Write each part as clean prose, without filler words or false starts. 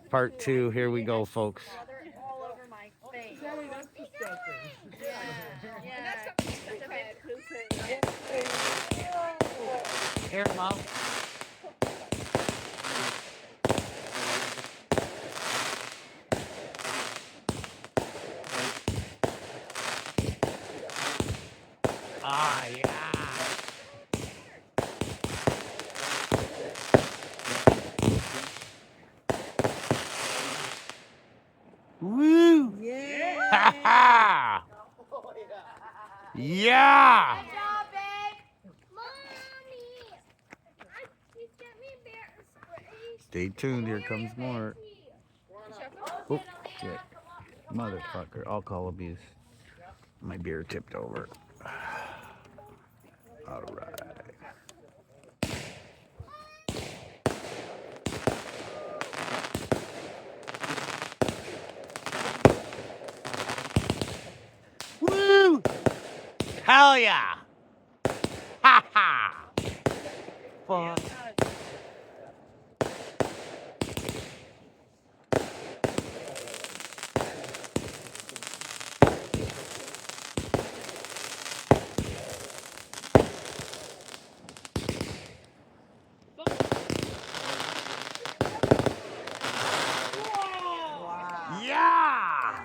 Part 2. Here we go, folks. All over my face. Here, Mom. Ah, yeah. Woo! Yeah. Ha ha! Yeah! Good job, babe. Stay tuned. Here comes more. Oh, shit. Motherfucker. Alcohol abuse. My beer tipped over. All right. Woo! Hell yeah! Ha ha! Fuck. Yeah!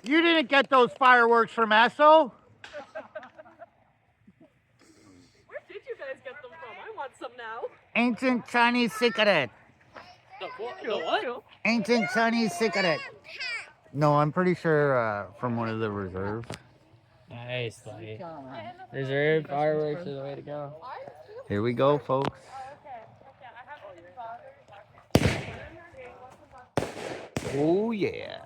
You didn't get those fireworks from Esso? Where did you guys get them from? I want some now. Ancient Chinese cigarette. The what? Ancient Chinese cigarette. No, I'm pretty sure from one of the reserves. Nice, buddy. Reserve fireworks are the way to go. Here we go, folks. Oh, yeah.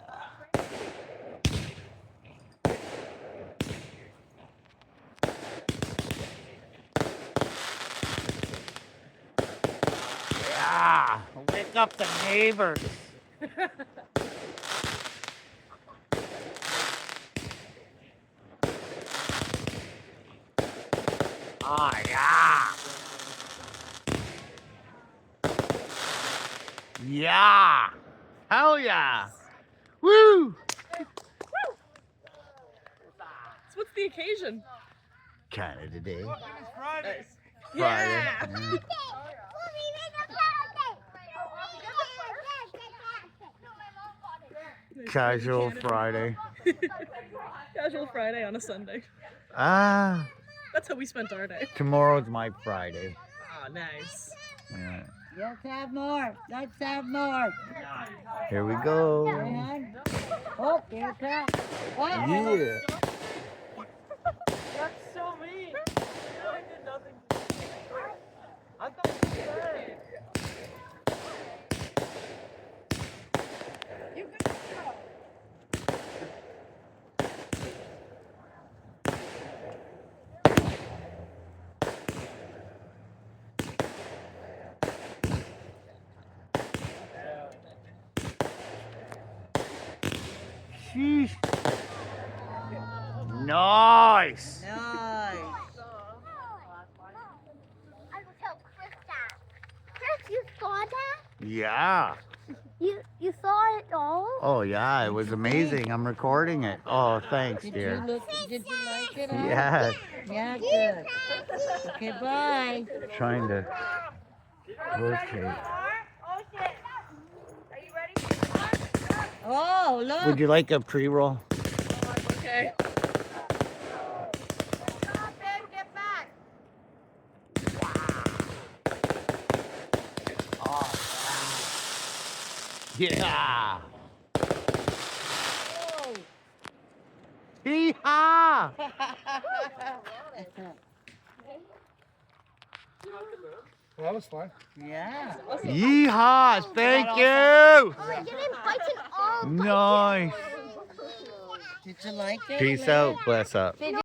Yeah. Wake up the neighbors. Oh, yeah. Yeah. Hell yeah. Woo. So what's the occasion? Canada Day. Friday. Friday. Yeah. Yeah. Casual Friday. Casual Friday on a Sunday. Ah, That's how we spent our day. tomorrow's my Friday. Ah, nice. Yeah. Let's have more. Let's have more. Here we go. And, oh, here it comes. Oh, Yeah. That's so mean. I did nothing. I thought you said. Sheesh. Nice. nice. Chris, you saw that? Yeah. You saw it all? Oh, yeah. It was amazing. I'm recording it. Oh, thanks, Did you dear. look? Did you like it? all? Yes. Yeah, good. Okay, bye. Trying to rotate. Oh, shit. Oh, look. Would you like a pre-roll? Okay. Get back. Yeah. Oh. Hee-haw. Well, that was fun. Yeah. Yeehaw. Thank you. Oh, you didn't bite it all. Nice. Did you like it? Peace out. Bless up.